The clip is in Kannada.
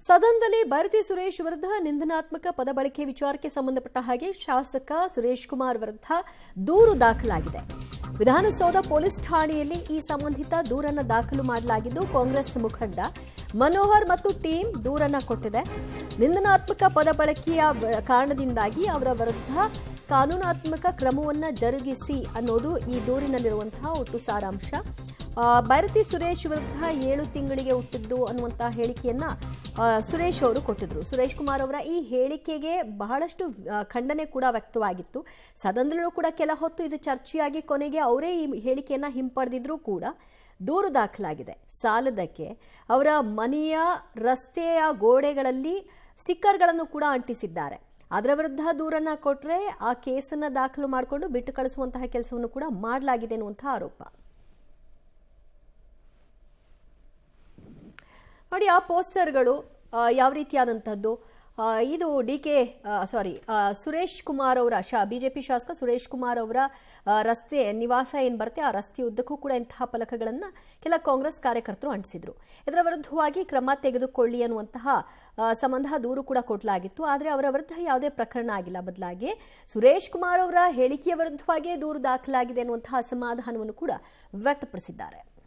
ಸದನದಲ್ಲಿ ಭಾರತಿ ಸುರೇಶ್ ವಿರುದ್ಧ ನಿಂದನಾತ್ಮಕ ಪದ ಬಳಕೆ ವಿಚಾರಕ್ಕೆ ಸಂಬಂಧಪಟ್ಟ ಹಾಗೆ ಶಾಸಕ ಸುರೇಶ್ ಕುಮಾರ್ ವಿರುದ್ಧ ದೂರು ದಾಖಲಾಗಿದೆ. ವಿಧಾನಸೌಧ ಪೊಲೀಸ್ ಠಾಣೆಯಲ್ಲಿ ಈ ಸಂಬಂಧಿತ ದೂರನ್ನು ದಾಖಲು ಮಾಡಲಾಗಿದ್ದು, ಕಾಂಗ್ರೆಸ್ ಮುಖಂಡ ಮನೋಹರ್ ಮತ್ತು ಟೀಮ್ ದೂರನ್ನ ಕೊಟ್ಟಿದೆ. ನಿಂದನಾತ್ಮಕ ಪದ ಬಳಕೆಯ ಕಾರಣದಿಂದಾಗಿ ಅವರ ವಿರುದ್ಧ ಕಾನೂನಾತ್ಮಕ ಕ್ರಮವನ್ನ ಜರುಗಿಸಿ ಅನ್ನೋದು ಈ ದೂರಿನಲ್ಲಿರುವಂತಹ ಒಟ್ಟು ಸಾರಾಂಶ. ಭಾರತಿ ಸುರೇಶ್ ವಿರುದ್ಧ 7 ತಿಂಗಳಿಗೆ ಹುಟ್ಟಿದ್ದು ಅನ್ನುವಂತಹ ಹೇಳಿಕೆಯನ್ನ ಸುರೇಶ್ ಅವರು ಕೊಟ್ಟಿದ್ರು. ಸುರೇಶ್ ಕುಮಾರ್ ಅವರ ಈ ಹೇಳಿಕೆಗೆ ಬಹಳಷ್ಟು ಖಂಡನೆ ಕೂಡ ವ್ಯಕ್ತವಾಗಿತ್ತು. ಸದನದಲ್ಲೂ ಕೂಡ ಕೆಲ ಹೊತ್ತು ಇದು ಚರ್ಚೆಯಾಗಿ ಕೊನೆಗೆ ಅವರೇ ಈ ಹೇಳಿಕೆಯನ್ನ ಹಿಂಪಡೆದಿದ್ರು ಕೂಡ ದೂರು ದಾಖಲಾಗಿದೆ. ಸಾಲದಕ್ಕೆ ಅವರ ಮನೆಯ ರಸ್ತೆಯ ಗೋಡೆಗಳಲ್ಲಿ ಸ್ಟಿಕ್ಕರ್ಗಳನ್ನು ಕೂಡ ಅಂಟಿಸಿದ್ದಾರೆ. ಅದರ ವಿರುದ್ಧ ದೂರನ್ನ ಕೊಟ್ಟರೆ ಆ ಕೇಸನ್ನ ದಾಖಲು ಮಾಡಿಕೊಂಡು ಬಿಟ್ಟು ಕಳಿಸುವಂತಹ ಕೆಲಸವನ್ನು ಕೂಡ ಮಾಡಲಾಗಿದೆ ಅನ್ನುವಂತಹ ಆರೋಪ. ನೋಡಿ, ಆ ಪೋಸ್ಟರ್ಗಳು ಯಾವ ರೀತಿಯಾದಂಥದ್ದು, ಇದು ಸುರೇಶ್ ಕುಮಾರ್ ಅವರ ಬಿಜೆಪಿ ಶಾಸಕ ಸುರೇಶ್ ಕುಮಾರ್ ಅವರ ರಸ್ತೆ ನಿವಾಸ ಏನು ಬರುತ್ತೆ ಆ ರಸ್ತೆ ಉದ್ದಕ್ಕೂ ಕೂಡ ಇಂತಹ ಫಲಕಗಳನ್ನು ಕೆಲ ಕಾಂಗ್ರೆಸ್ ಕಾರ್ಯಕರ್ತರು ಅಂಟಿಸಿದ್ರು. ಇದರ ವಿರುದ್ಧವಾಗಿ ಕ್ರಮ ತೆಗೆದುಕೊಳ್ಳಿ ಅನ್ನುವಂತಹ ಸಂಬಂಧ ದೂರು ಕೂಡ ಕೊಡಲಾಗಿತ್ತು. ಆದರೆ ಅವರ ವಿರುದ್ಧ ಯಾವುದೇ ಪ್ರಕರಣ ಆಗಿಲ್ಲ. ಬದಲಾಗಿ ಸುರೇಶ್ ಕುಮಾರ್ ಅವರ ಹೇಳಿಕೆಯ ವಿರುದ್ಧವಾಗಿ ದೂರು ದಾಖಲಾಗಿದೆ ಅನ್ನುವಂತಹ ಅಸಮಾಧಾನವನ್ನು ಕೂಡ ವ್ಯಕ್ತಪಡಿಸಿದ್ದಾರೆ.